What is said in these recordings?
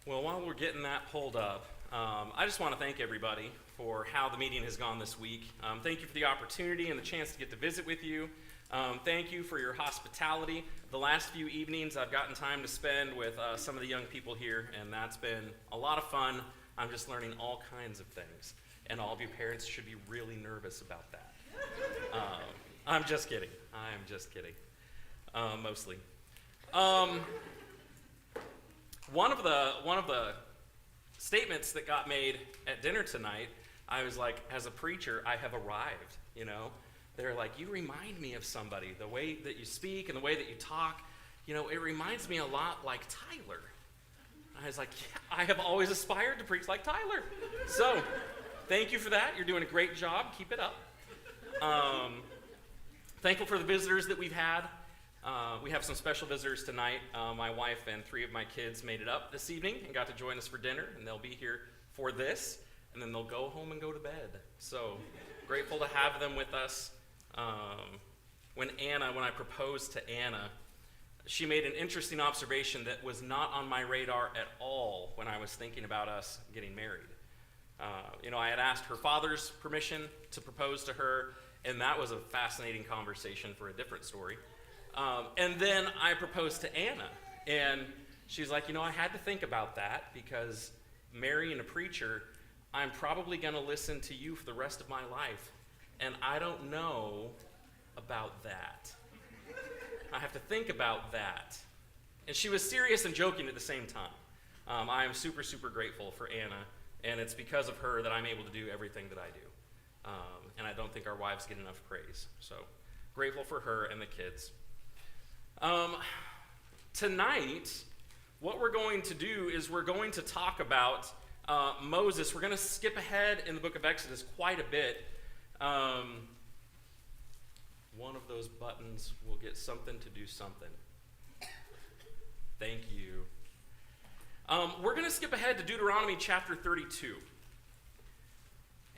Well, while we're getting that pulled up, I just want to thank everybody for how the meeting has gone this week. Thank you for the opportunity and the chance to get to visit with you. Thank you for your hospitality. The last few evenings I've gotten time to spend with some of the young people here, and that's been a lot of fun. I'm just learning all kinds of things, and all of you parents should be really nervous about that. I'm just kidding. I'm just kidding. Mostly. One of the statements that got made at dinner tonight, I was like, as a preacher, I have arrived, you know. They're like, you remind me of somebody. The way that you speak and the way that you talk, you know, it reminds me a lot like Tyler. I was like, yeah, I have always aspired to preach like Tyler. So, thank you for that. You're doing a great job. Keep it up. Thankful for the visitors that we've had. We have some special visitors tonight. My wife and 3 of my kids made it up this evening and got to join us for dinner, and they'll be here for this, and then they'll go home and go to bed. So grateful to have them with us. When I proposed to Anna, she made an interesting observation that was not on my radar at all when I was thinking about us getting married. I had asked her father's permission to propose to her, and that was a fascinating conversation for a different story. And then I proposed to Anna, and she's like, I had to think about that because marrying a preacher, I'm probably going to listen to you for the rest of my life, and I don't know about that. I have to think about that. And she was serious and joking at the same time. I am super, super grateful for Anna, and it's because of her that I'm able to do everything that I do. And I don't think our wives get enough praise. So grateful for her and the kids. Tonight, what we're going to do is we're going to talk about Moses. We're going to skip ahead in the book of Exodus quite a bit. One of those buttons will get something to do something. Thank you. We're going to skip ahead to Deuteronomy chapter 32.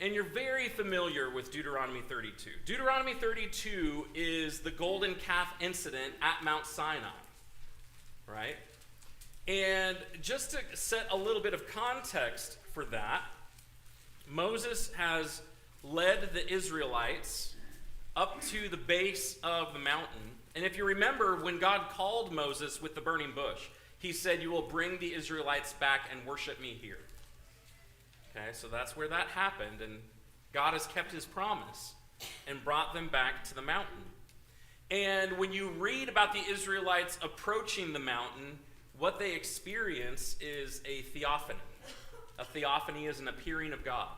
And you're very familiar with Deuteronomy 32. Deuteronomy 32 is the golden calf incident at Mount Sinai, right? And just to set a little bit of context for that, Moses has led the Israelites up to the base of the mountain. And if you remember, when God called Moses with the burning bush, he said, "You will bring the Israelites back and worship me here." Okay, so that's where that happened, and God has kept his promise and brought them back to the mountain. And when you read about the Israelites approaching the mountain, what they experience is a theophany. A theophany is an appearing of God.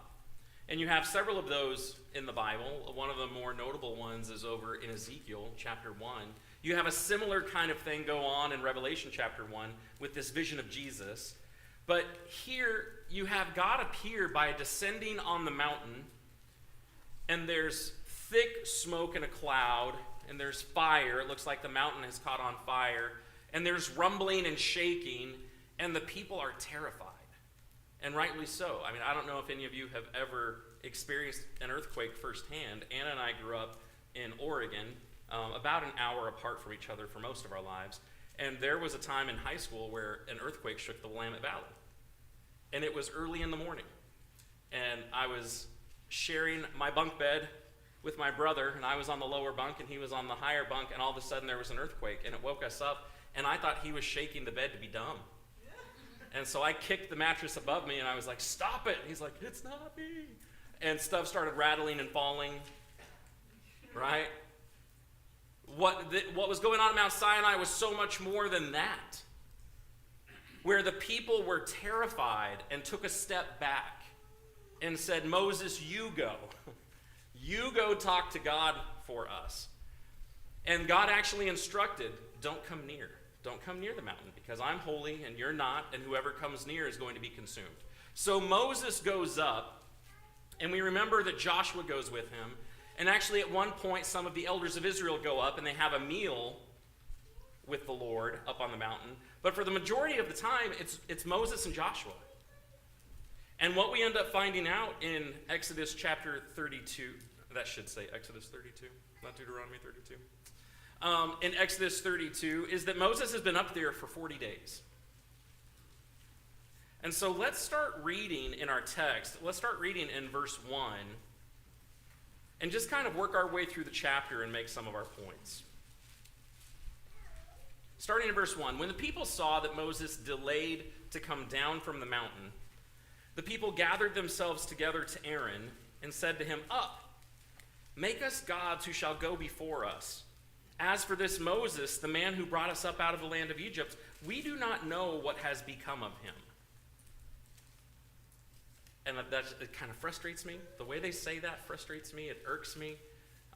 And you have several of those in the Bible. One of the more notable ones is over in Ezekiel chapter 1. You have a similar kind of thing go on in Revelation chapter 1 with this vision of Jesus. But here you have God appear by descending on the mountain, and there's thick smoke and a cloud, and there's fire. It looks like the mountain has caught on fire, and there's rumbling and shaking, and the people are terrified, and rightly so. I mean, I don't know if any of you have ever experienced an earthquake firsthand. Anna and I grew up in Oregon, about an hour apart from each other for most of our lives. And there was a time in high school where an earthquake shook the Willamette Valley. And it was early in the morning. And I was sharing my bunk bed with my brother, and I was on the lower bunk, and he was on the higher bunk, and all of a sudden there was an earthquake, and it woke us up, and I thought he was shaking the bed to be dumb. And so I kicked the mattress above me, and I was like, "Stop it!" And he's like, "It's not me." And stuff started rattling and falling, right? What was going on at Mount Sinai was so much more than that, where the people were terrified and took a step back and said, "Moses, you go. You go talk to God for us." And God actually instructed, "Don't come near. Don't come near the mountain, because I'm holy and you're not, and whoever comes near is going to be consumed." So Moses goes up, and we remember that Joshua goes with him. And actually, at one point, some of the elders of Israel go up, and they have a meal with the Lord up on the mountain. But for the majority of the time, it's Moses and Joshua. And what we end up finding out in Exodus chapter 32, that should say Exodus 32, not Deuteronomy 32. In Exodus 32, is that Moses has been up there for 40 days. And so let's start reading in our text. Let's start reading in verse 1 and just kind of work our way through the chapter and make some of our points. Starting in verse 1, when the people saw that Moses delayed to come down from the mountain, the people gathered themselves together to Aaron and said to him, "Up, make us gods who shall go before us. As for this Moses, the man who brought us up out of the land of Egypt, we do not know what has become of him." And it kind of frustrates me. The way they say that frustrates me. It irks me.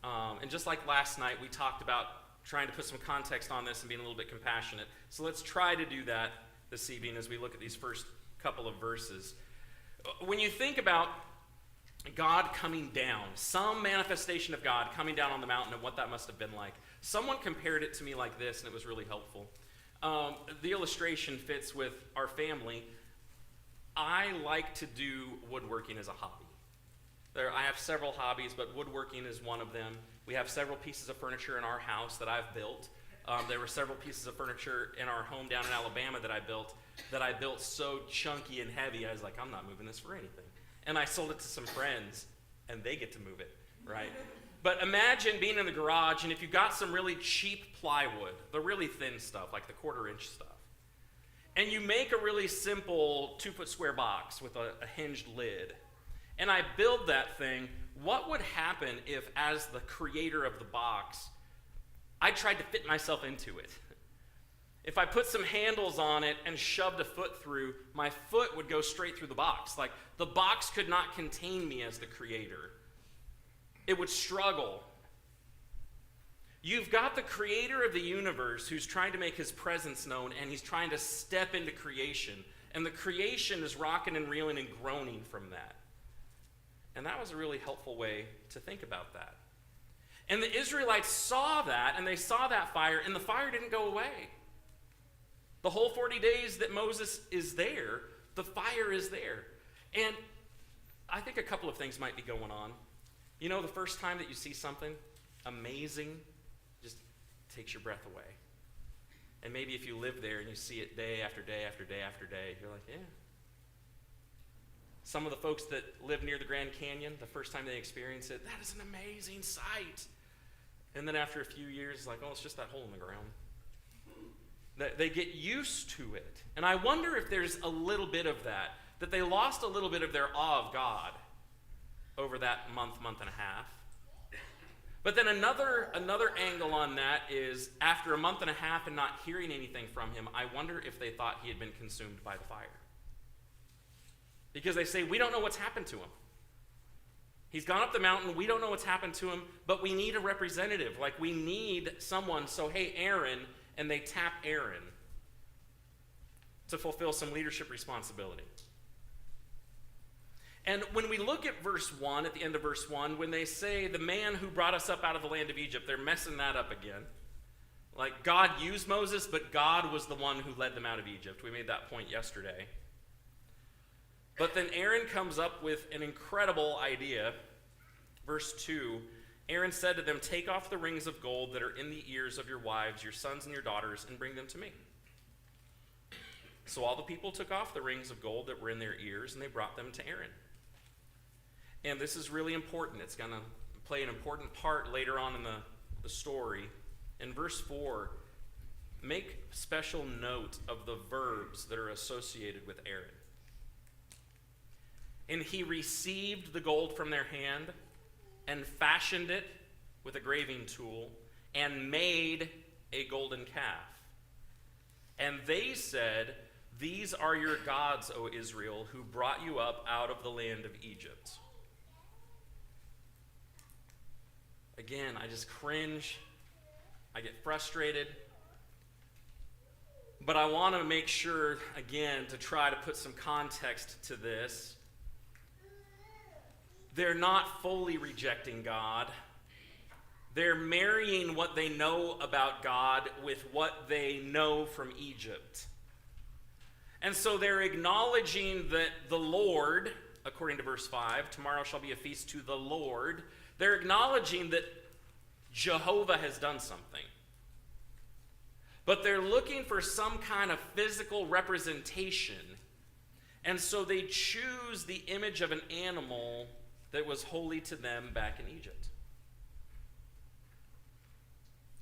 And just like last night, we talked about trying to put some context on this and being a little bit compassionate. So let's try to do that this evening as we look at these first couple of verses. When you think about God coming down, some manifestation of God coming down on the mountain and what that must have been like, someone compared it to me like this, and it was really helpful. The illustration fits with our family. I like to do woodworking as a hobby. I have several hobbies, but woodworking is one of them. We have several pieces of furniture in our house that I've built. There were several pieces of furniture in our home down in Alabama that I built so chunky and heavy, I was like, I'm not moving this for anything. And I sold it to some friends, and they get to move it, right? But imagine being in the garage, and if you got some really cheap plywood, the really thin stuff, like the 1/4-inch stuff, and you make a really simple 2-foot square box with a hinged lid, and I build that thing, what would happen if, as the creator of the box, I tried to fit myself into it? If I put some handles on it and shoved a foot through, my foot would go straight through the box. Like, the box could not contain me as the creator. It would struggle. You've got the creator of the universe who's trying to make his presence known, and he's trying to step into creation. And the creation is rocking and reeling and groaning from that. And that was a really helpful way to think about that. And the Israelites saw that, and they saw that fire, and the fire didn't go away. The whole 40 days that Moses is there, the fire is there. And I think a couple of things might be going on. You know, the first time that you see something amazing, just takes your breath away. And maybe if you live there and you see it day after day after day after day, you're like, yeah. Some of the folks that live near the Grand Canyon, the first time they experience it, that is an amazing sight. And then after a few years, it's like, oh, it's just that hole in the ground. They get used to it. And I wonder if there's a little bit of that they lost a little bit of their awe of God over that month and a half. But then another angle on that is, after a month and a half and not hearing anything from him, I wonder if they thought he had been consumed by the fire. Because they say, we don't know what's happened to him. He's gone up the mountain, we don't know what's happened to him, but we need a representative. Like, we need someone, so hey, Aaron, and they tap Aaron to fulfill some leadership responsibility. And when we look at verse 1, at the end of verse 1, when they say, the man who brought us up out of the land of Egypt, they're messing that up again. Like, God used Moses, but God was the one who led them out of Egypt. We made that point yesterday. But then Aaron comes up with an incredible idea. Verse 2, Aaron said to them, take off the rings of gold that are in the ears of your wives, your sons and your daughters, and bring them to me. So all the people took off the rings of gold that were in their ears, and they brought them to Aaron. And this is really important. It's going to play an important part later on in the story. In verse 4, make special note of the verbs that are associated with Aaron. And he received the gold from their hand and fashioned it with a graving tool and made a golden calf. And they said, these are your gods, O Israel, who brought you up out of the land of Egypt. Again, I just cringe. I get frustrated. But I want to make sure, again, to try to put some context to this. They're not fully rejecting God. They're marrying what they know about God with what they know from Egypt. And so they're acknowledging that the Lord, according to verse 5, tomorrow shall be a feast to the Lord. They're acknowledging that Jehovah has done something. But they're looking for some kind of physical representation. And so they choose the image of an animal that was holy to them back in Egypt.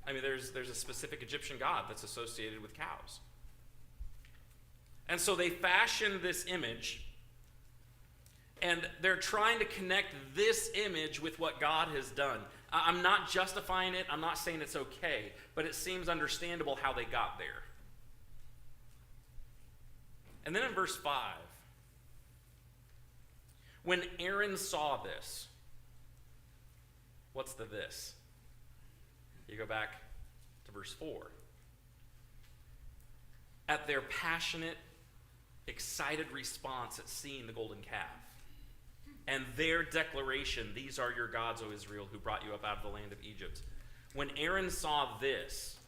I mean, there's a specific Egyptian god that's associated with cows. And so they fashion this image, and they're trying to connect this image with what God has done. I'm not justifying it. I'm not saying it's okay, but it seems understandable how they got there. And then in verse 5, when Aaron saw this, what's the this? You go back to verse 4. At their passionate, excited response at seeing the golden calf, and their declaration, "These are your gods, O Israel, who brought you up out of the land of Egypt." When Aaron saw this,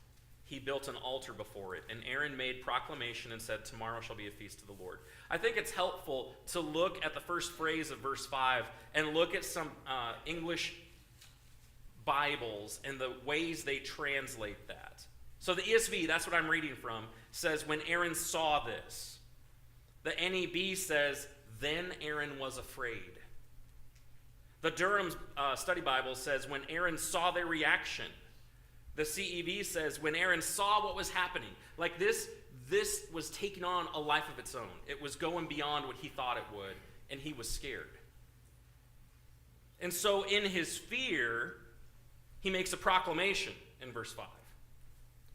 he built an altar before it, and Aaron made proclamation and said, "Tomorrow shall be a feast to the Lord." I think it's helpful to look at the first phrase of verse 5 and look at some English Bibles and the ways they translate that. So the ESV, that's what I'm reading from, says, "When Aaron saw this." The NEB says, "Then Aaron was afraid." The Durham's Study Bible says, "When Aaron saw their reaction." The CEV says, "When Aaron saw what was happening." Like this was taking on a life of its own. It was going beyond what he thought it would, and he was scared. And so in his fear, he makes a proclamation in verse 5.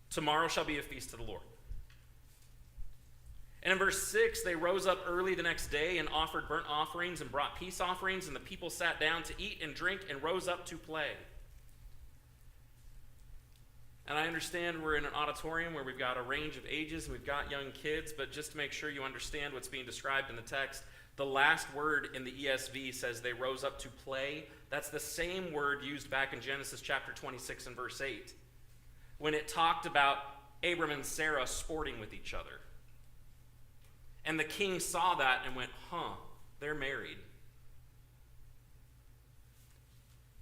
"Tomorrow shall be a feast to the Lord." And in verse 6, they rose up early the next day and offered burnt offerings and brought peace offerings, and the people sat down to eat and drink and rose up to play. And I understand we're in an auditorium where we've got a range of ages and we've got young kids, but just to make sure you understand what's being described in the text, the last word in the ESV says they rose up to play. That's the same word used back in Genesis chapter 26 and verse 8, when it talked about Abram and Sarah sporting with each other. And the king saw that and went, they're married.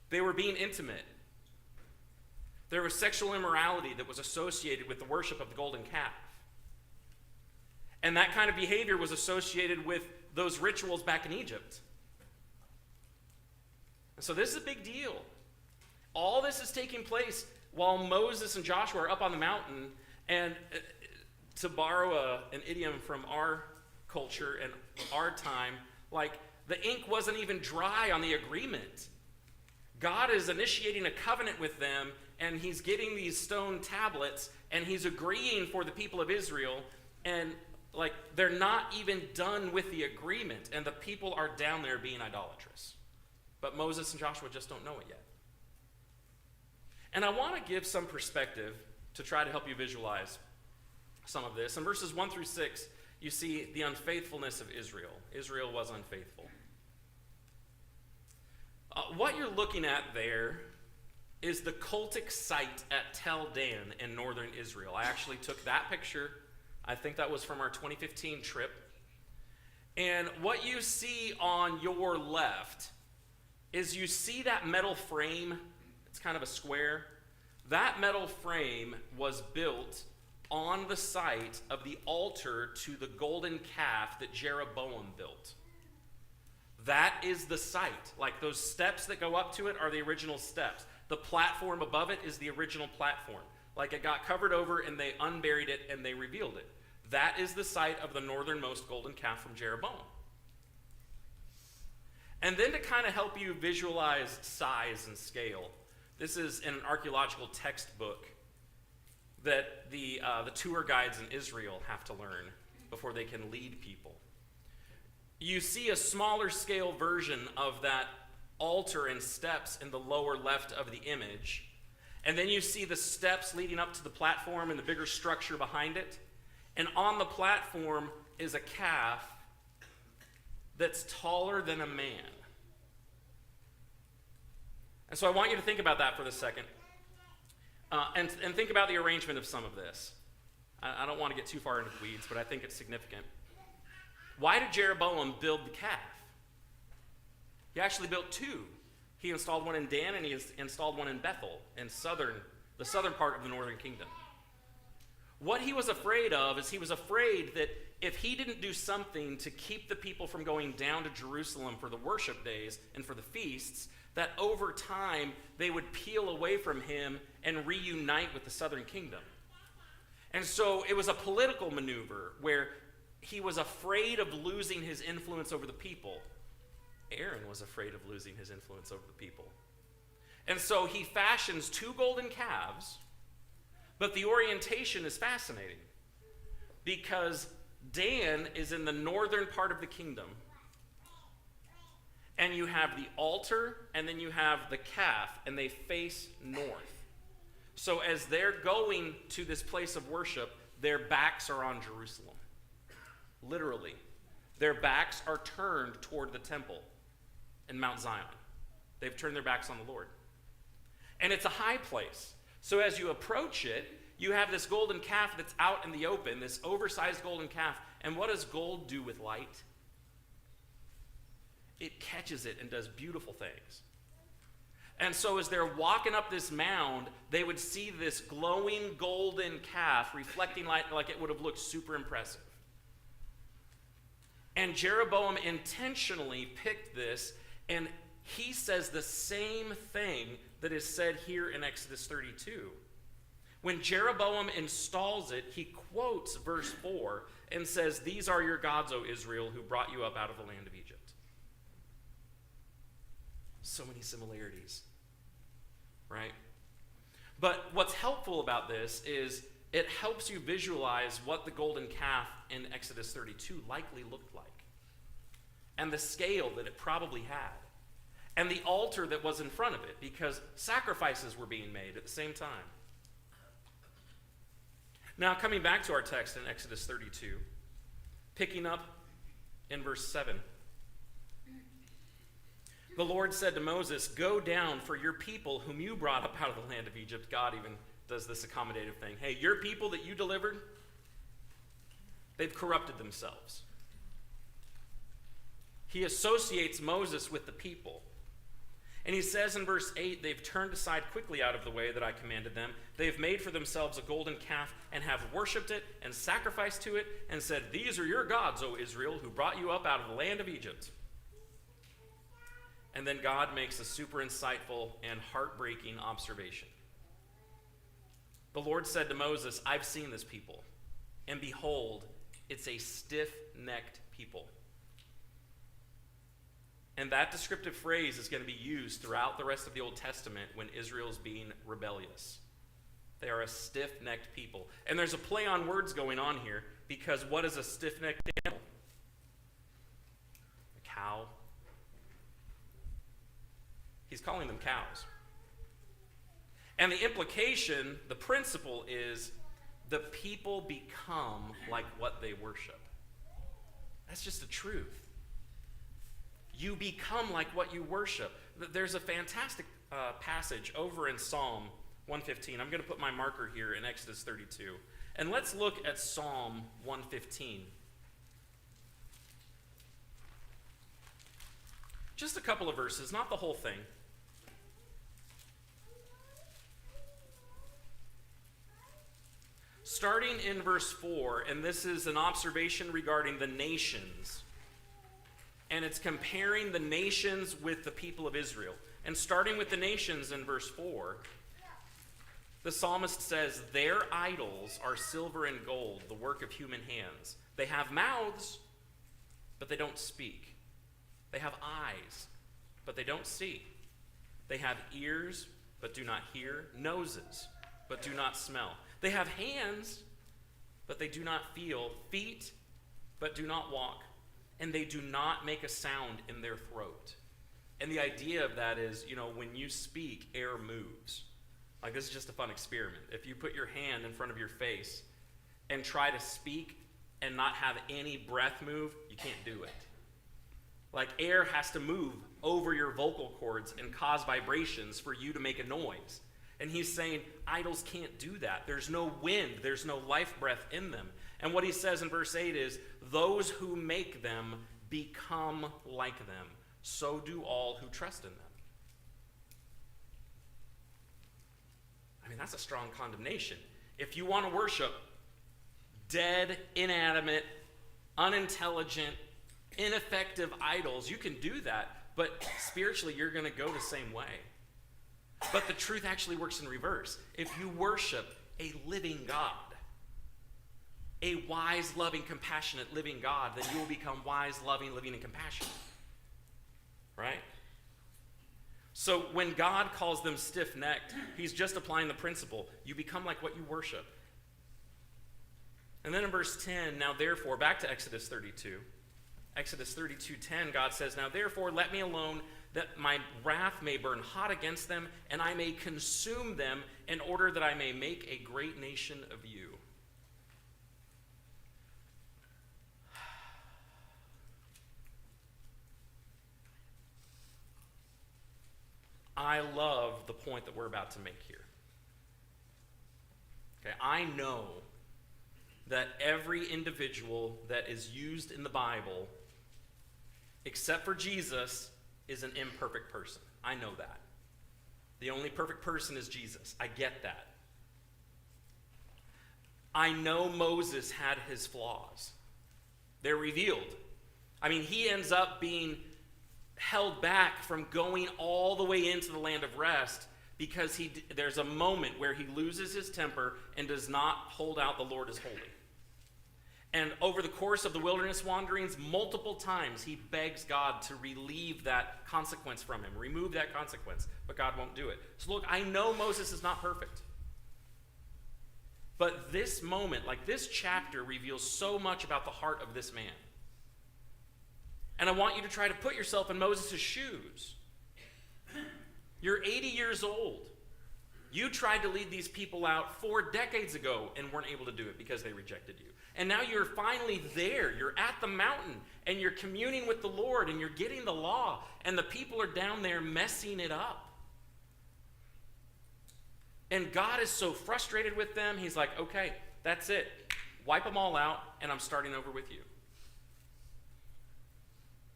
They were being intimate. There was sexual immorality that was associated with the worship of the golden calf. And that kind of behavior was associated with those rituals back in Egypt. And so this is a big deal. All this is taking place while Moses and Joshua are up on the mountain. And to borrow an idiom from our culture and our time, like the ink wasn't even dry on the agreement. God is initiating a covenant with them, and he's getting these stone tablets, and he's agreeing for the people of Israel, and like they're not even done with the agreement, and the people are down there being idolatrous. But Moses and Joshua just don't know it yet. And I want to give some perspective to try to help you visualize some of this. In verses 1 through 6, you see the unfaithfulness of Israel. Israel was unfaithful. What you're looking at there is the cultic site at Tel Dan in northern Israel. I actually took that picture. I think that was from our 2015 trip. And what you see on your left is you see that metal frame. It's kind of a square. That metal frame was built on the site of the altar to the golden calf that Jeroboam built. That is the site. Like those steps that go up to it are the original steps. The platform above it is the original platform. Like it got covered over and they unburied it and they revealed it. That is the site of the northernmost golden calf from Jeroboam. And then to kind of help you visualize size and scale, this is in an archaeological textbook that the tour guides in Israel have to learn before they can lead people. You see a smaller scale version of that altar and steps in the lower left of the image. And then you see the steps leading up to the platform and the bigger structure behind it. And on the platform is a calf that's taller than a man. And so I want you to think about that for a second. And think about the arrangement of some of this. I don't want to get too far into the weeds, but I think it's significant. Why did Jeroboam build the calf? He actually built two. He installed one in Dan and he installed one in Bethel in the southern part of the northern kingdom. What he was afraid of is he was afraid that if he didn't do something to keep the people from going down to Jerusalem for the worship days and for the feasts, that over time they would peel away from him and reunite with the southern kingdom. And so it was a political maneuver where he was afraid of losing his influence over the people. Aaron was afraid of losing his influence over the people. And so he fashions 2 golden calves, but the orientation is fascinating because Dan is in the northern part of the kingdom. And you have the altar, and then you have the calf, and they face north. So as they're going to this place of worship, their backs are on Jerusalem. Literally. Their backs are turned toward the temple in Mount Zion. They've turned their backs on the Lord. And it's a high place. So as you approach it, you have this golden calf that's out in the open, this oversized golden calf. And what does gold do with light? It catches it and does beautiful things. And so as they're walking up this mound, they would see this glowing golden calf reflecting light like it would have looked super impressive. And Jeroboam intentionally picked this, and he says the same thing that is said here in Exodus 32. When Jeroboam installs it, he quotes verse 4 and says, "These are your gods, O Israel, who brought you up out of the land of Egypt." So many similarities, right? But what's helpful about this is it helps you visualize what the golden calf in Exodus 32 likely looked like, and the scale that it probably had, and the altar that was in front of it, because sacrifices were being made at the same time. Now, coming back to our text in Exodus 32, picking up in verse 7. The Lord said to Moses, "Go down, for your people whom you brought up out of the land of Egypt." God even does this accommodative thing. Hey, your people that you delivered, they've corrupted themselves. He associates Moses with the people. And he says in verse 8, "They've turned aside quickly out of the way that I commanded them. They've made for themselves a golden calf and have worshipped it and sacrificed to it and said, 'These are your gods, O Israel, who brought you up out of the land of Egypt.'" And then God makes a super insightful and heartbreaking observation. The Lord said to Moses, "I've seen this people, and behold, it's a stiff-necked people." And that descriptive phrase is going to be used throughout the rest of the Old Testament when Israel's being rebellious. They are a stiff-necked people. And there's a play on words going on here, because what is a stiff-necked animal? A cow. He's calling them cows. And the implication, the principle is the people become like what they worship. That's just the truth. You become like what you worship. There's a fantastic passage over in Psalm 115. I'm going to put my marker here in Exodus 32. And let's look at Psalm 115. Just a couple of verses, not the whole thing. Starting in verse 4, and this is an observation regarding the nations. And it's comparing the nations with the people of Israel. And starting with the nations in verse 4, the psalmist says, "Their idols are silver and gold, the work of human hands. They have mouths, but they don't speak. They have eyes, but they don't see. They have ears, but do not hear, noses, but do not smell. They have hands, but they do not feel, feet, but do not walk, and they do not make a sound in their throat." And the idea of that is, when you speak, air moves. Like, this is just a fun experiment. If you put your hand in front of your face and try to speak and not have any breath move, you can't do it. Like, air has to move over your vocal cords and cause vibrations for you to make a noise. And he's saying idols can't do that. There's no wind. There's no life breath in them. And what he says in verse 8 is, "Those who make them become like them. So do all who trust in them." I mean, that's a strong condemnation. If you want to worship dead, inanimate, unintelligent, ineffective idols, you can do that, but spiritually you're going to go the same way. But the truth actually works in reverse. If you worship a living God, a wise, loving, compassionate, living God, then you will become wise, loving, living, and compassionate. Right? So when God calls them stiff-necked, he's just applying the principle. You become like what you worship. And then in verse 10, now therefore, back to Exodus 32. Exodus 32:10, God says, now therefore let me alone, that my wrath may burn hot against them, and I may consume them, in order that I may make a great nation of you. I love the point that we're about to make here. Okay, I know that every individual that is used in the Bible, except for Jesus, is an imperfect person. I know that. The only perfect person is Jesus. I get that. I know Moses had his flaws. They're revealed. I mean, he ends up being held back from going all the way into the land of rest because there's a moment where he loses his temper and does not hold out the Lord is holy. And over the course of the wilderness wanderings, multiple times he begs God to relieve that consequence from him, remove that consequence, but God won't do it. So look, I know Moses is not perfect. But this moment, like this chapter, reveals so much about the heart of this man. And I want you to try to put yourself in Moses' shoes. You're 80 years old. You tried to lead these people out 4 decades ago and weren't able to do it because they rejected you. And now you're finally there. You're at the mountain and you're communing with the Lord and you're getting the law, and the people are down there messing it up. And God is so frustrated with them, he's like, okay, that's it. Wipe them all out and I'm starting over with you.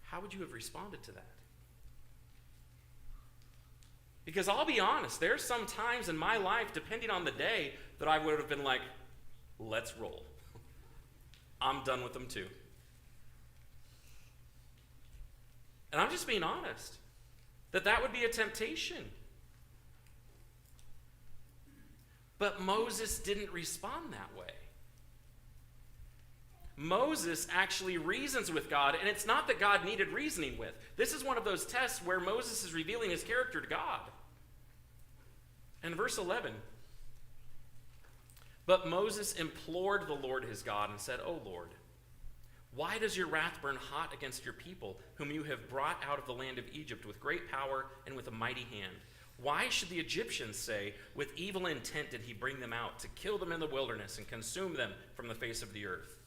How would you have responded to that? Because I'll be honest, there's some times in my life, depending on the day, that I would have been like, let's roll. I'm done with them too. And I'm just being honest, that would be a temptation. But Moses didn't respond that way. Moses actually reasons with God, and it's not that God needed reasoning with. This is one of those tests where Moses is revealing his character to God. And verse 11, but Moses implored the Lord his God and said, O Lord, why does your wrath burn hot against your people, whom you have brought out of the land of Egypt with great power and with a mighty hand? Why should the Egyptians say, with evil intent did he bring them out, to kill them in the wilderness and consume them from the face of the earth?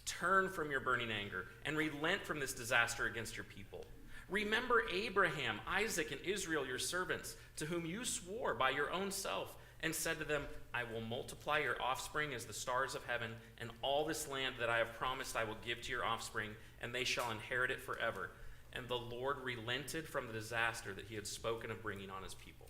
Turn from your burning anger and relent from this disaster against your people. Remember Abraham, Isaac, and Israel, your servants, to whom you swore by your own self and said to them, I will multiply your offspring as the stars of heaven, and all this land that I have promised I will give to your offspring, and they shall inherit it forever. And the Lord relented from the disaster that he had spoken of bringing on his people.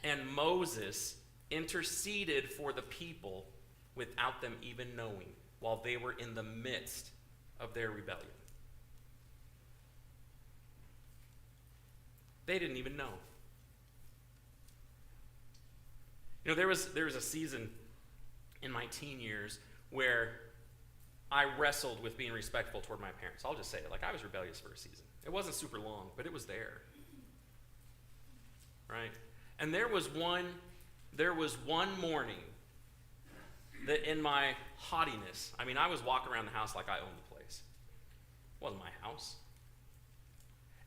And Moses interceded for the people without them even knowing, while they were in the midst of their rebellion. They didn't even know. You know, there was a season in my teen years where I wrestled with being respectful toward my parents. I'll just say it, like I was rebellious for a season. It wasn't super long, but it was there. Right? And there was one morning that in my haughtiness, I mean, I was walking around the house like I owned the place. It wasn't my house.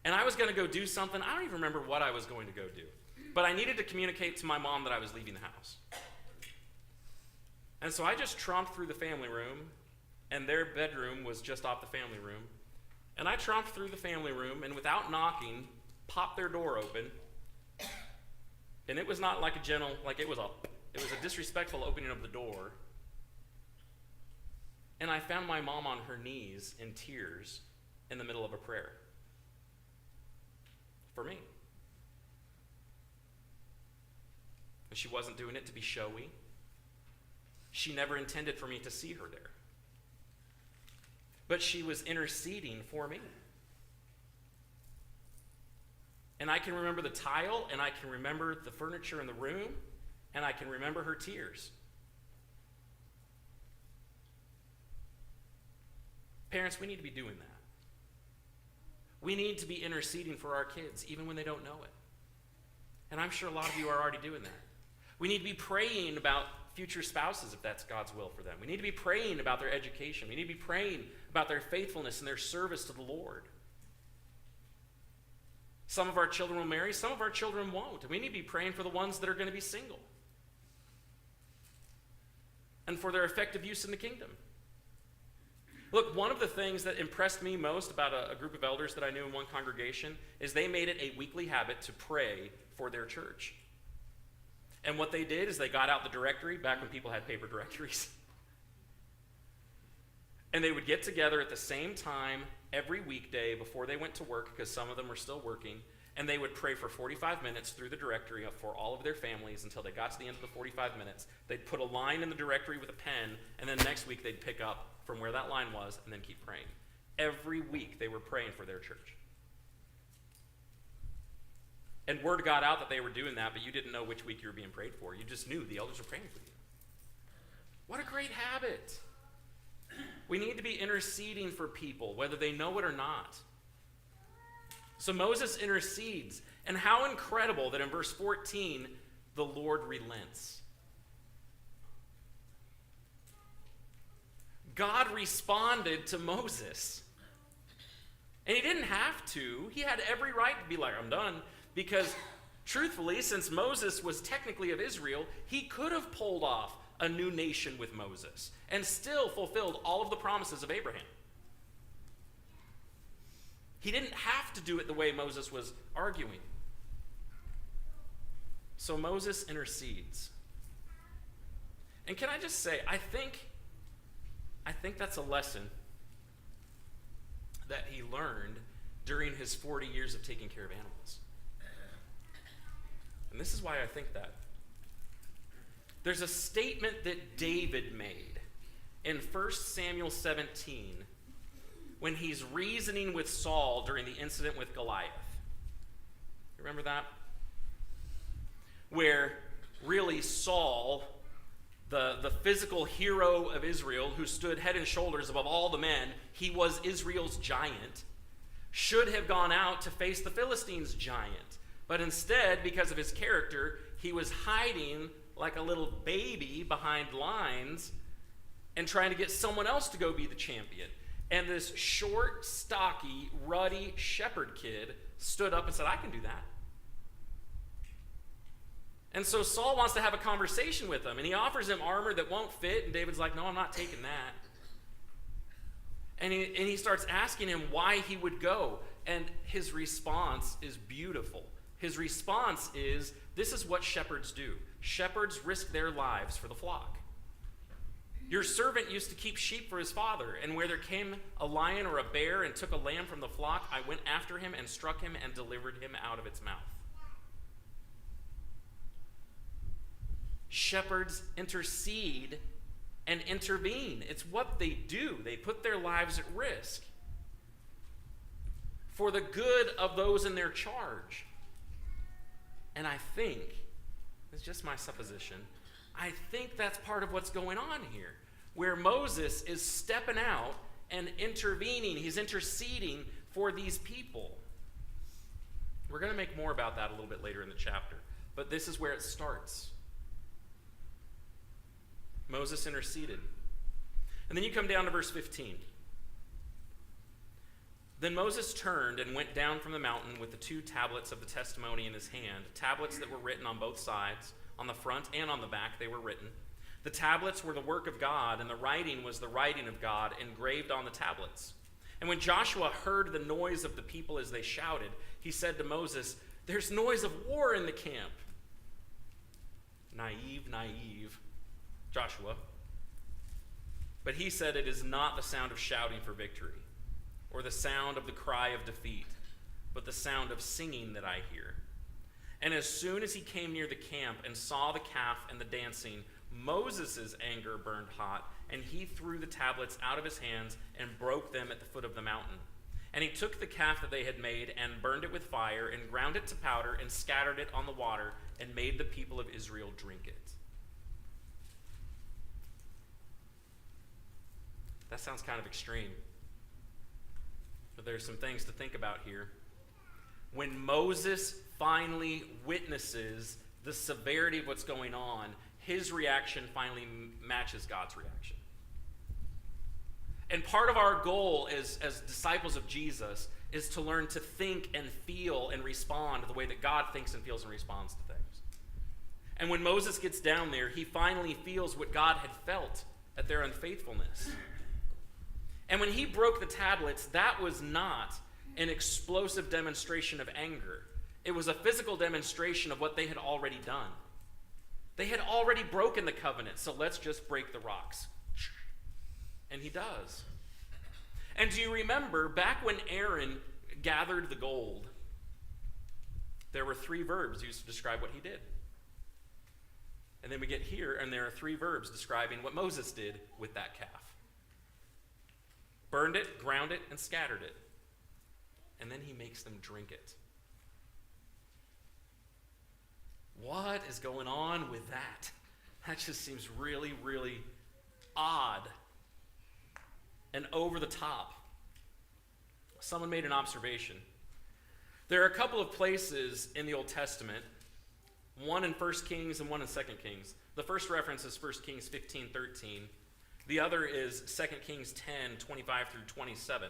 And I was going to go do something. I don't even remember what I was going to go do. But I needed to communicate to my mom that I was leaving the house. And so I just tromped through the family room, and their bedroom was just off the family room. And I tromped through the family room, and without knocking, popped their door open. And it was not like a gentle, like it was a disrespectful opening of the door. And I found my mom on her knees in tears in the middle of a prayer. For me. And she wasn't doing it to be showy. She never intended for me to see her there. But she was interceding for me. And I can remember the tile, and I can remember the furniture in the room, and I can remember her tears. Parents, we need to be doing that. We need to be interceding for our kids, even when they don't know it. And I'm sure a lot of you are already doing that. We need to be praying about future spouses, if that's God's will for them. We need to be praying about their education. We need to be praying about their faithfulness and their service to the Lord. Some of our children will marry, some of our children won't. And we need to be praying for the ones that are going to be single and for their effective use in the kingdom. Look, one of the things that impressed me most about a group of elders that I knew in one congregation is they made it a weekly habit to pray for their church. And what they did is they got out the directory, back when people had paper directories. And they would get together at the same time every weekday before they went to work, because some of them were still working, and they would pray for 45 minutes through the directory for all of their families until they got to the end of the 45 minutes. They'd put a line in the directory with a pen, and then next week they'd pick up from where that line was and then keep praying. Every week they were praying for their church. And word got out that they were doing that, but you didn't know which week you were being prayed for. You just knew the elders were praying for you. What a great habit. We need to be interceding for people, whether they know it or not. So Moses intercedes, and how incredible that in verse 14, the Lord relents. God responded to Moses. And he didn't have to. He had every right to be like, I'm done. Because truthfully, since Moses was technically of Israel, he could have pulled off a new nation with Moses and still fulfilled all of the promises of Abraham. He didn't have to do it the way Moses was arguing. So Moses intercedes. And can I just say, I think that's a lesson that he learned during his 40 years of taking care of animals. And this is why I think that. There's a statement that David made in 1 Samuel 17 when he's reasoning with Saul during the incident with Goliath. Remember that? Where really Saul, the physical hero of Israel, who stood head and shoulders above all the men, he was Israel's giant, should have gone out to face the Philistines' giant. But instead, because of his character, he was hiding like a little baby behind lines and trying to get someone else to go be the champion. And this short, stocky, ruddy shepherd kid stood up and said, I can do that. And so Saul wants to have a conversation with him, and he offers him armor that won't fit, and David's like, no, I'm not taking that. And he starts asking him why he would go, and his response is beautiful. His response is, this is what shepherds do. Shepherds risk their lives for the flock. Your servant used to keep sheep for his father, and where there came a lion or a bear and took a lamb from the flock, I went after him and struck him and delivered him out of its mouth. Shepherds intercede and intervene. It's what they do. They put their lives at risk for the good of those in their charge. And I think, it's just my supposition, I think that's part of what's going on here, where Moses is stepping out and intervening. He's interceding for these people. We're going to make more about that a little bit later in the chapter, but this is where it starts. Moses interceded. And then you come down to verse 15. Then Moses turned and went down from the mountain with the 2 tablets of the testimony in his hand, tablets that were written on both sides, on the front and on the back they were written. The tablets were the work of God, and the writing was the writing of God engraved on the tablets. And when Joshua heard the noise of the people as they shouted, he said to Moses, "There's noise of war in the camp." Naive Joshua. But he said, "It is not the sound of shouting for victory, or the sound of the cry of defeat, but the sound of singing that I hear." And as soon as he came near the camp and saw the calf and the dancing, Moses' anger burned hot, and he threw the tablets out of his hands and broke them at the foot of the mountain. And he took the calf that they had made and burned it with fire and ground it to powder and scattered it on the water and made the people of Israel drink it. That sounds kind of extreme. But there's some things to think about here. When Moses finally witnesses the severity of what's going on, his reaction finally matches God's reaction. And part of our goal as disciples of Jesus is to learn to think and feel and respond the way that God thinks and feels and responds to things. And when Moses gets down there, he finally feels what God had felt at their unfaithfulness. And when he broke the tablets, that was not an explosive demonstration of anger. It was a physical demonstration of what they had already done. They had already broken the covenant, so let's just break the rocks. And he does. And do you remember, back when Aaron gathered the gold, there were 3 verbs used to describe what he did. And then we get here, and there are 3 verbs describing what Moses did with that calf. Burned it, ground it, and scattered it. And then he makes them drink it. What is going on with that? That just seems really, really odd and over the top. Someone made an observation. There are a couple of places in the Old Testament, one in 1 Kings and one in 2 Kings. The first reference is 1 Kings 15:13. The other is 2 Kings 10:25 through 27.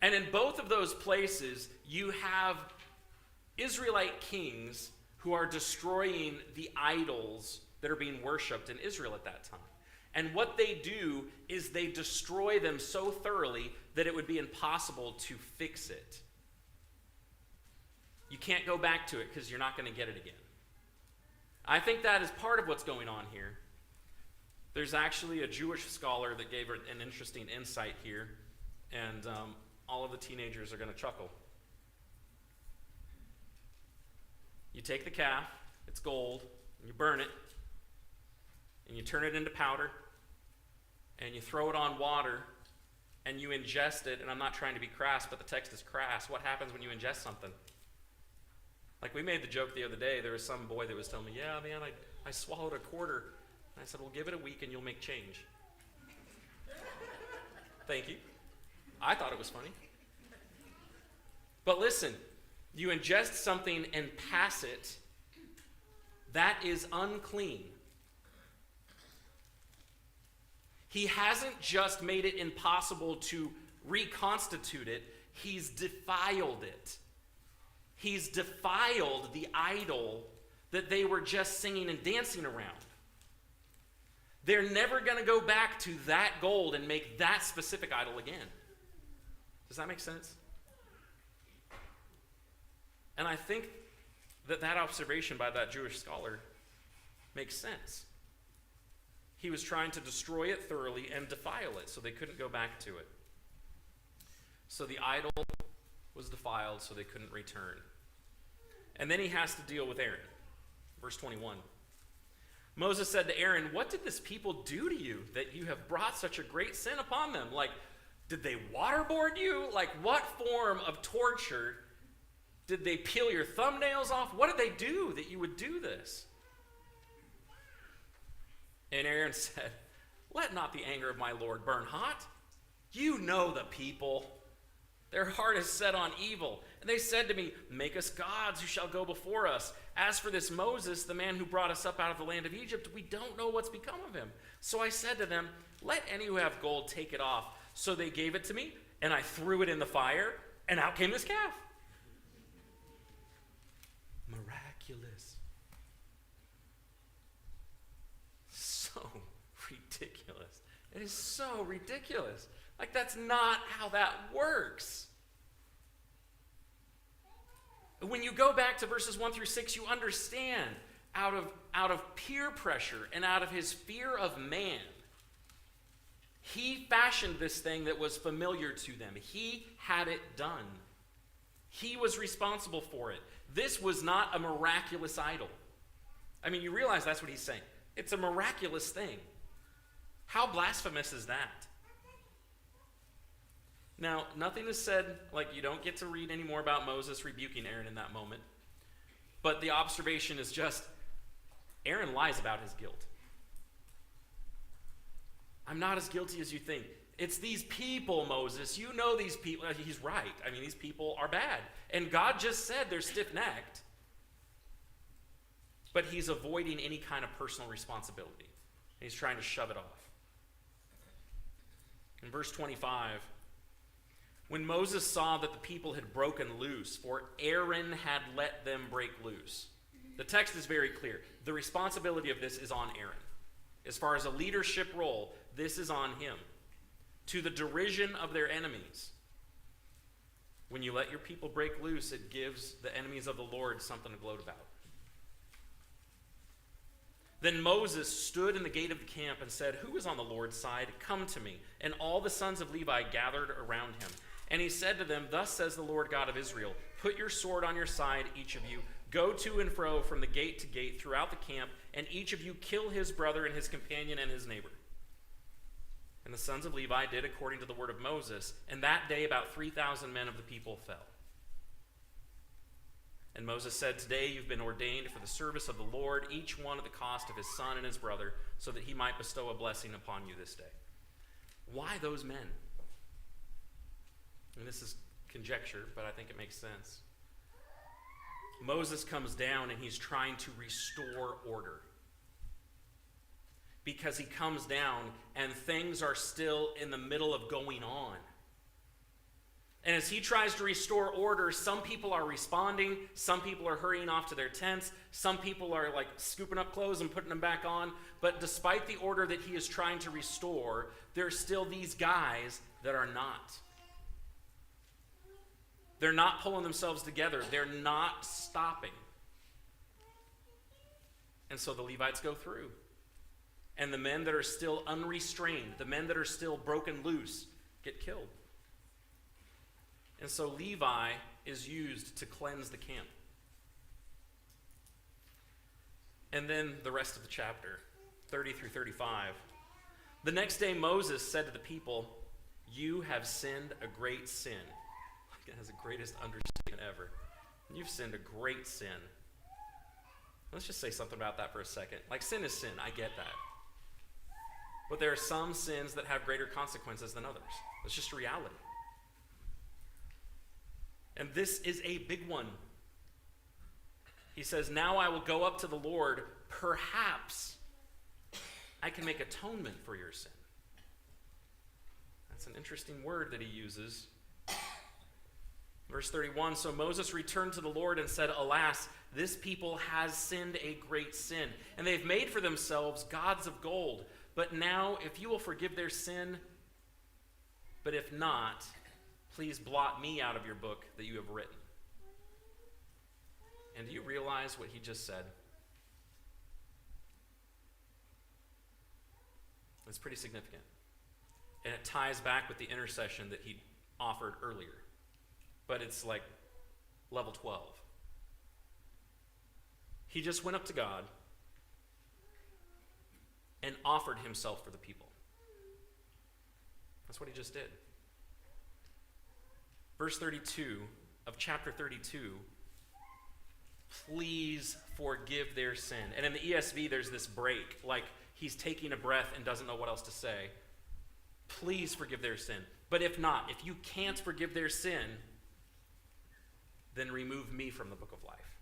And in both of those places, you have Israelite kings who are destroying the idols that are being worshipped in Israel at that time. And what they do is they destroy them so thoroughly that it would be impossible to fix it. You can't go back to it because you're not going to get it again. I think that is part of what's going on here. There's actually a Jewish scholar that gave an interesting insight here, and all of the teenagers are going to chuckle. You take the calf, it's gold, and you burn it, and you turn it into powder, and you throw it on water, and you ingest it. And I'm not trying to be crass, but the text is crass. What happens when you ingest something? Like, we made the joke the other day. There was some boy that was telling me, yeah, man, I swallowed a quarter. And I said, well, give it a week and you'll make change. Thank you. I thought it was funny. But listen, you ingest something and pass it, that is unclean. He hasn't just made it impossible to reconstitute it, he's defiled it. He's defiled the idol that they were just singing and dancing around. They're never going to go back to that gold and make that specific idol again. Does that make sense? And I think that observation by that Jewish scholar makes sense. He was trying to destroy it thoroughly and defile it so they couldn't go back to it. So the idol was defiled so they couldn't return. And then he has to deal with Aaron. Verse 21. Moses said to Aaron, what did this people do to you that you have brought such a great sin upon them? Like, did they waterboard you? Like, what form of torture? Did they peel your thumbnails off? What did they do that you would do this? And Aaron said, let not the anger of my Lord burn hot. You know the people. Their heart is set on evil. And they said to me, make us gods who shall go before us. As for this Moses, the man who brought us up out of the land of Egypt, we don't know what's become of him. So I said to them, let any who have gold take it off. So they gave it to me, and I threw it in the fire, and out came this calf. Miraculous. So ridiculous. It is so ridiculous. Like, that's not how that works. When you go back to verses 1 through 6, you understand out of peer pressure and out of his fear of man, he fashioned this thing that was familiar to them. He had it done. He was responsible for it. This was not a miraculous idol. I mean, you realize that's what he's saying. It's a miraculous thing. How blasphemous is that? Now, nothing is said, like you don't get to read any more about Moses rebuking Aaron in that moment. But the observation is just, Aaron lies about his guilt. I'm not as guilty as you think. It's these people, Moses. You know these people. He's right. I mean, these people are bad. And God just said they're stiff-necked. But he's avoiding any kind of personal responsibility. He's trying to shove it off. In verse 25, when Moses saw that the people had broken loose, for Aaron had let them break loose. The text is very clear. The responsibility of this is on Aaron. As far as a leadership role, this is on him. To the derision of their enemies. When you let your people break loose, it gives the enemies of the Lord something to gloat about. Then Moses stood in the gate of the camp and said, "Who is on the Lord's side? Come to me." And all the sons of Levi gathered around him. And he said to them, "Thus says the Lord God of Israel, put your sword on your side, each of you. Go to and fro from the gate to gate throughout the camp, and each of you kill his brother and his companion and his neighbor." And the sons of Levi did according to the word of Moses, and that day about 3,000 men of the people fell. And Moses said, "Today you've been ordained for the service of the Lord, each one at the cost of his son and his brother, so that he might bestow a blessing upon you this day." Why those men? And this is conjecture, but I think it makes sense. Moses comes down and he's trying to restore order. Because he comes down and things are still in the middle of going on. And as he tries to restore order, some people are responding, some people are hurrying off to their tents, some people are like scooping up clothes and putting them back on. But despite the order that he is trying to restore, there's still these guys that are not. They're not pulling themselves together. They're not stopping. And so the Levites go through. And the men that are still unrestrained, the men that are still broken loose, get killed. And so Levi is used to cleanse the camp. And then the rest of the chapter, 30 through 35. The next day Moses said to the people, "You have sinned a great sin." It has the greatest understatement ever. You've sinned a great sin. Let's just say something about that for a second. Like, sin is sin. I get that. But there are some sins that have greater consequences than others. It's just a reality. And this is a big one. He says, "Now I will go up to the Lord. Perhaps I can make atonement for your sin." That's an interesting word that he uses. Verse 31, "So Moses returned to the Lord and said, 'Alas, this people has sinned a great sin, and they've made for themselves gods of gold. But now, if you will forgive their sin, but if not, please blot me out of your book that you have written.'" And do you realize what he just said? It's pretty significant. And it ties back with the intercession that he offered earlier. But it's like level 12. He just went up to God and offered himself for the people. That's what he just did. Verse 32 of chapter 32, "Please forgive their sin." And in the ESV, there's this break, like he's taking a breath and doesn't know what else to say. Please forgive their sin. But if not, if you can't forgive their sin, then remove me from the book of life.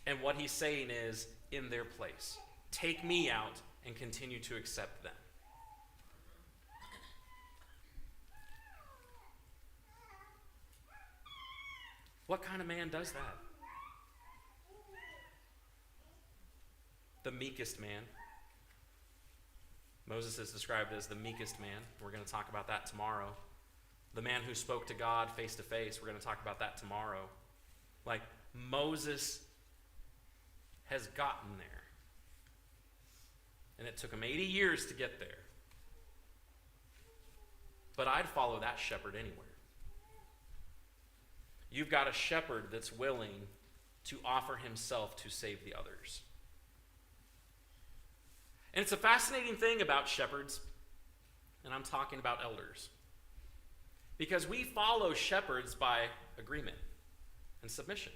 And what he's saying is, in their place. Take me out and continue to accept them. What kind of man does that? The meekest man. Moses is described as the meekest man. We're going to talk about that tomorrow. The man who spoke to God face to face. We're going to talk about that tomorrow. Like, Moses has gotten there. And it took him 80 years to get there. But I'd follow that shepherd anywhere. You've got a shepherd that's willing to offer himself to save the others. And it's a fascinating thing about shepherds, and I'm talking about elders, because we follow shepherds by agreement and submission.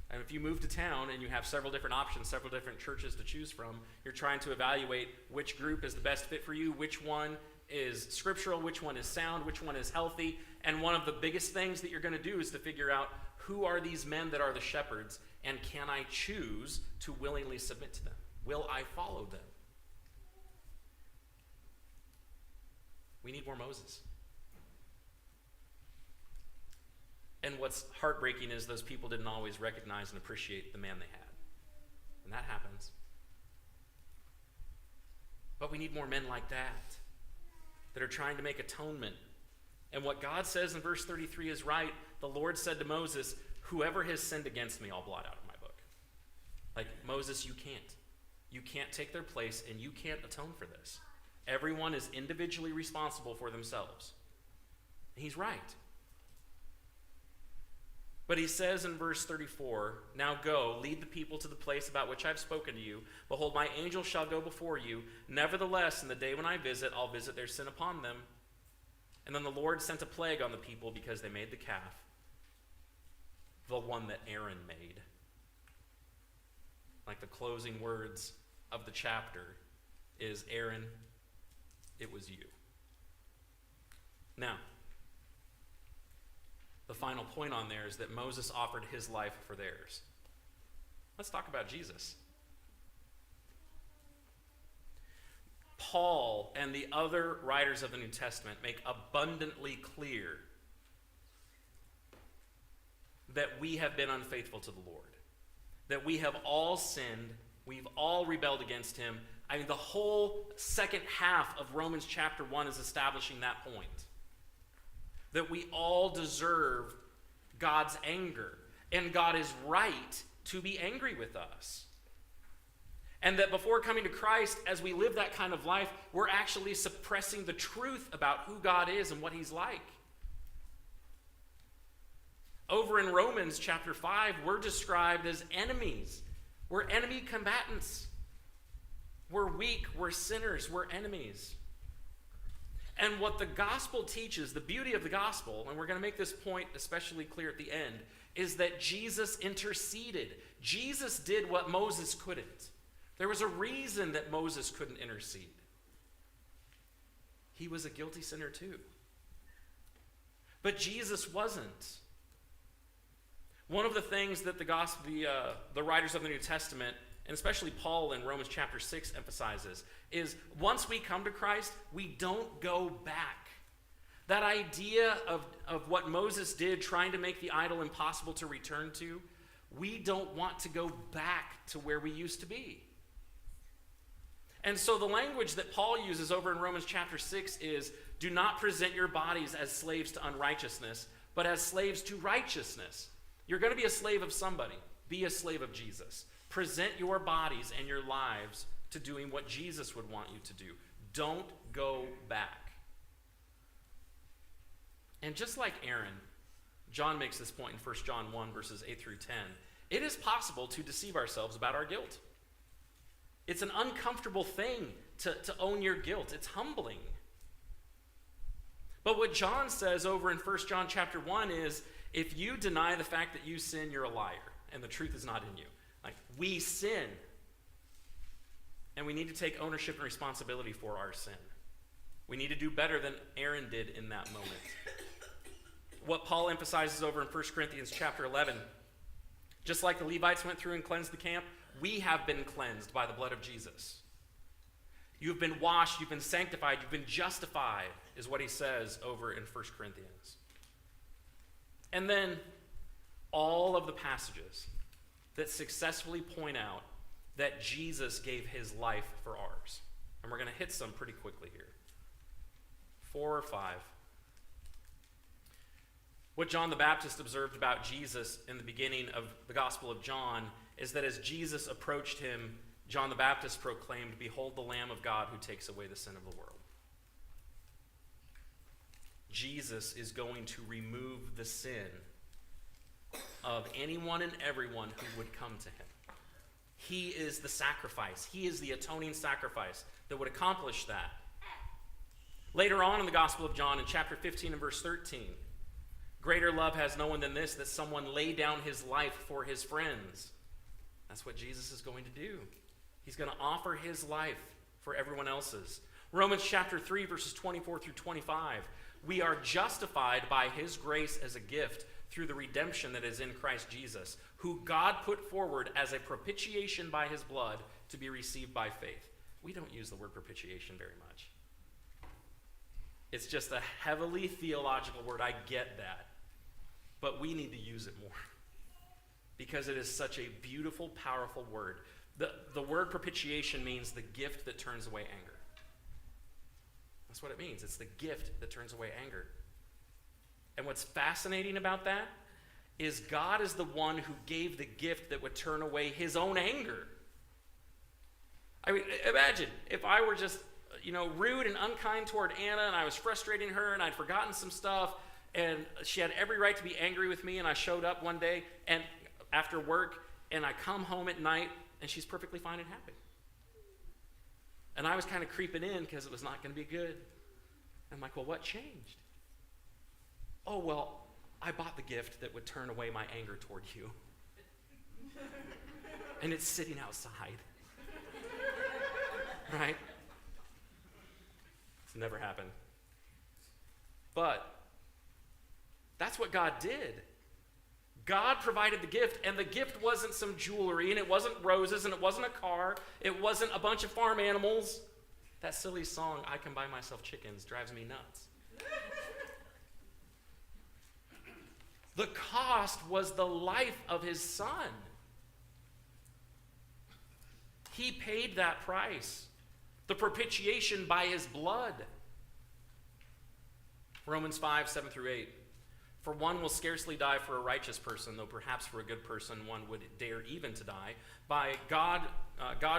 And if you move to town and you have several different options, several different churches to choose from, you're trying to evaluate which group is the best fit for you, which one is scriptural, which one is sound, which one is healthy. And one of the biggest things that you're going to do is to figure out who are these men that are the shepherds, and can I choose to willingly submit to them? Will I follow them? We need more Moses. And what's heartbreaking is those people didn't always recognize and appreciate the man they had. And that happens. But we need more men like that are trying to make atonement. And what God says in verse 33 is right. The Lord said to Moses, whoever has sinned against me, I'll blot out of my book. Like, Moses, you can't. You can't take their place, and you can't atone for this. Everyone is individually responsible for themselves. And he's right. But he says in verse 34, now go, lead the people to the place about which I've spoken to you. Behold, my angel shall go before you. Nevertheless, in the day when I visit, I'll visit their sin upon them. And then the Lord sent a plague on the people because they made the calf, the one that Aaron made. Like the closing words of the chapter is, Aaron, it was you. Now, the final point on there is that Moses offered his life for theirs. Let's talk about Jesus. Paul and the other writers of the New Testament make abundantly clear that we have been unfaithful to the Lord, that we have all sinned, we've all rebelled against him. I mean, the whole second half of Romans chapter 1 is establishing that point. That we all deserve God's anger, and God is right to be angry with us. And that before coming to Christ, as we live that kind of life, we're actually suppressing the truth about who God is and what he's like. Over in Romans chapter 5, we're described as enemies. We're enemy combatants. We're weak, we're sinners, we're enemies. And what the gospel teaches, the beauty of the gospel, and we're going to make this point especially clear at the end, is that Jesus interceded. Jesus did what Moses couldn't. There was a reason that Moses couldn't intercede. He was a guilty sinner too. But Jesus wasn't. One of the things that the writers of the New Testament, and especially Paul in Romans chapter 6 emphasizes, is once we come to Christ, we don't go back. That idea of what Moses did, trying to make the idol impossible to return to, we don't want to go back to where we used to be. And so the language that Paul uses over in Romans chapter 6 is, do not present your bodies as slaves to unrighteousness, but as slaves to righteousness. You're going to be a slave of somebody. Be a slave of Jesus. Present your bodies and your lives to doing what Jesus would want you to do. Don't go back. And just like Aaron, John makes this point in 1 John 1, verses 8 through 10. It is possible to deceive ourselves about our guilt. It's an uncomfortable thing to own your guilt. It's humbling. But what John says over in 1 John chapter 1 is, if you deny the fact that you sin, you're a liar, and the truth is not in you. Like, we sin, and we need to take ownership and responsibility for our sin. We need to do better than Aaron did in that moment. What Paul emphasizes over in 1 Corinthians chapter 11, just like the Levites went through and cleansed the camp, we have been cleansed by the blood of Jesus. You've been washed, you've been sanctified, you've been justified, is what he says over in 1 Corinthians. And then all of the passages that successfully point out that Jesus gave his life for ours. And we're going to hit some pretty quickly here. 4 or 5. What John the Baptist observed about Jesus in the beginning of the Gospel of John is that as Jesus approached him, John the Baptist proclaimed, "Behold the Lamb of God who takes away the sin of the world." Jesus is going to remove the sin of anyone and everyone who would come to him. He is the sacrifice. He is the atoning sacrifice that would accomplish that. Later on in the Gospel of John, in chapter 15 and verse 13, greater love has no one than this, that someone lay down his life for his friends. That's what Jesus is going to do. He's going to offer his life for everyone else's. Romans chapter 3, verses 24 through 25. We are justified by his grace as a gift through the redemption that is in Christ Jesus, who God put forward as a propitiation by his blood to be received by faith. We don't use the word propitiation very much. It's just a heavily theological word. I get that. But we need to use it more because it is such a beautiful, powerful word. The word propitiation means the gift that turns away anger. That's what it means. It's the gift that turns away anger. And what's fascinating about that is God is the one who gave the gift that would turn away his own anger. I mean, imagine if I were just, rude and unkind toward Anna, and I was frustrating her, and I'd forgotten some stuff, and she had every right to be angry with me, and I showed up one day and after work, and I come home at night, and she's perfectly fine and happy. And I was kind of creeping in because it was not going to be good. I'm like, well, what changed? Oh, well, I bought the gift that would turn away my anger toward you. And it's sitting outside. Right? It's never happened. But that's what God did. God provided the gift, and the gift wasn't some jewelry, and it wasn't roses, and it wasn't a car. It wasn't a bunch of farm animals. That silly song, I Can Buy Myself Chickens, drives me nuts. The cost was the life of his son. He paid that price. The propitiation by his blood. Romans 5, 7 through 8. For one will scarcely die for a righteous person, though perhaps for a good person one would dare even to die. By God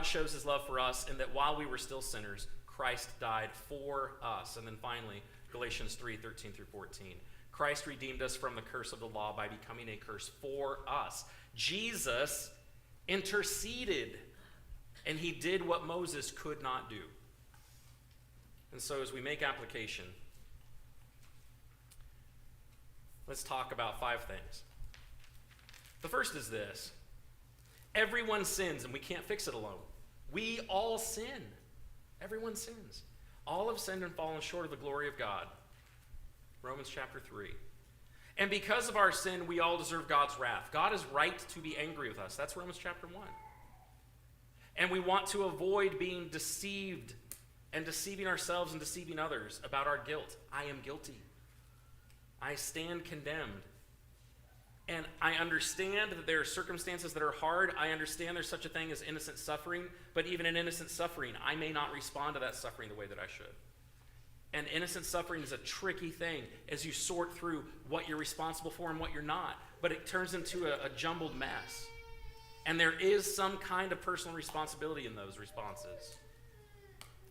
shows his love for us in that while we were still sinners, Christ died for us. And then finally, Galatians 3, 13 through 14. Christ redeemed us from the curse of the law by becoming a curse for us. Jesus interceded, and he did what Moses could not do. And so as we make application, let's talk about 5 things. The first is this. Everyone sins, and we can't fix it alone. We all sin. Everyone sins. All have sinned and fallen short of the glory of God. Romans chapter 3. And because of our sin, we all deserve God's wrath. God is right to be angry with us. That's Romans chapter 1. And we want to avoid being deceived and deceiving ourselves and deceiving others about our guilt. I am guilty. I stand condemned. And I understand that there are circumstances that are hard. I understand there's such a thing as innocent suffering. But even in innocent suffering, I may not respond to that suffering the way that I should. And innocent suffering is a tricky thing as you sort through what you're responsible for and what you're not. But it turns into a jumbled mess. And there is some kind of personal responsibility in those responses.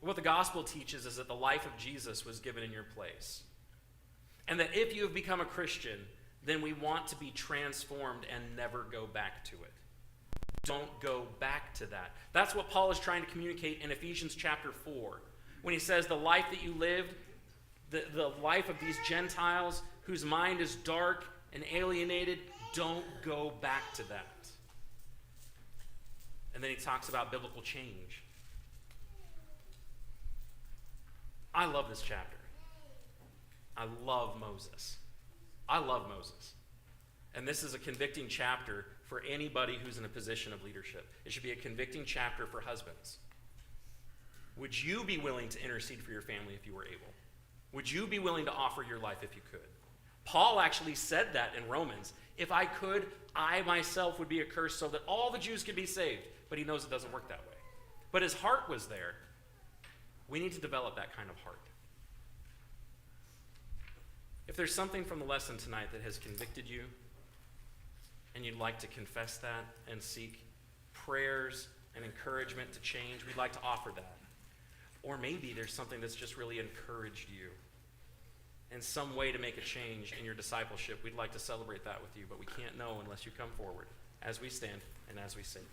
What the gospel teaches is that the life of Jesus was given in your place. And that if you have become a Christian, then we want to be transformed and never go back to it. Don't go back to that. That's what Paul is trying to communicate in Ephesians chapter 4. When he says the life that you lived, the life of these Gentiles whose mind is dark and alienated, don't go back to that. And then he talks about biblical change. I love this chapter. I love Moses. I love Moses. And this is a convicting chapter for anybody who's in a position of leadership. It should be a convicting chapter for husbands. Would you be willing to intercede for your family if you were able? Would you be willing to offer your life if you could? Paul actually said that in Romans. If I could, I myself would be accursed so that all the Jews could be saved. But he knows it doesn't work that way. But his heart was there. We need to develop that kind of heart. If there's something from the lesson tonight that has convicted you, and you'd like to confess that and seek prayers and encouragement to change, we'd like to offer that. Or maybe there's something that's just really encouraged you, in some way to make a change in your discipleship, we'd like to celebrate that with you, but we can't know unless you come forward as we stand and as we sing.